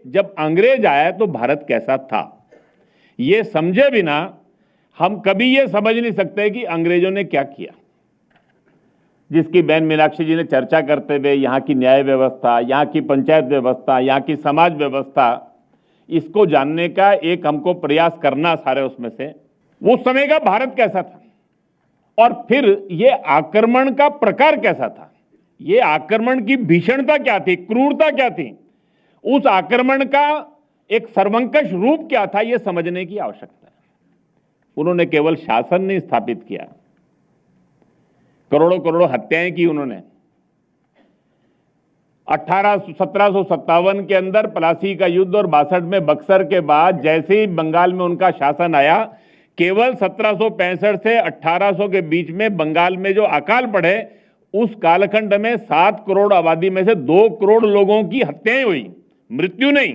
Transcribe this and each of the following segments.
जब अंग्रेज आया तो भारत कैसा था, ये समझे बिना हम कभी ये समझ नहीं सकते कि अंग्रेजों ने क्या किया। जिसकी बहन मीनाक्षी जी ने चर्चा करते हुए यहाँ की न्याय व्यवस्था, यहाँ की पंचायत व्यवस्था, यहाँ की समाज व्यवस्था, इसको जानने का एक हमको प्रयास करना सारे उसमें से, उस समय का भारत कैसा था और फिर ये आक्रमण का प्रकार कैसा था, ये आक्रमण की भीषणता क्या थी, क्रूरता क्या थी, उस आक्रमण का एक सर्वंकष रूप क्या था, ये समझने की आवश्यकता है। उन्होंने केवल शासन नहीं स्थापित किया, करोड़ों करोड़ों हत्याएं की उन्होंने। 1757 के अंदर प्लासी का युद्ध और 62 में बक्सर के बाद जैसे ही बंगाल में उनका शासन आया, केवल 1765 से 1800 के बीच में बंगाल में जो अकाल पड़े, उस कालखंड में 7 करोड़ आबादी में से 2 करोड़ लोगों की हत्याएं हुई, मृत्यु नहीं।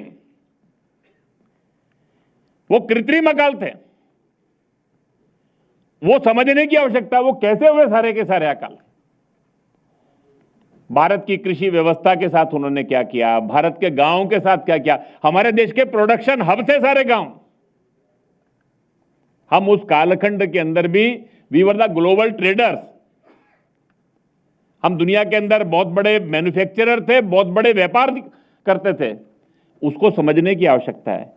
वो कृत्रिम अकाल थे, वो समझने की आवश्यकता, वो कैसे हुए सारे के सारे अकाल। भारत की कृषि व्यवस्था के साथ उन्होंने क्या किया, भारत के गांवों के साथ क्या किया, हमारे देश के प्रोडक्शन हब थे सारे गांव। हम उस कालखंड के अंदर भी we were the global traders, हम दुनिया के अंदर बहुत बड़े मैन्युफैक्चरर थे, बहुत बड़े व्यापार करते थे, उसको समझने की आवश्यकता है।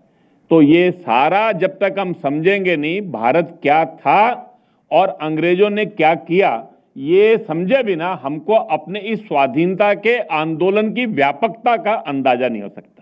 तो ये सारा जब तक हम समझेंगे नहीं भारत क्या था और अंग्रेजों ने क्या किया, ये समझे बिना हमको अपने इस स्वाधीनता के आंदोलन की व्यापकता का अंदाजा नहीं हो सकता।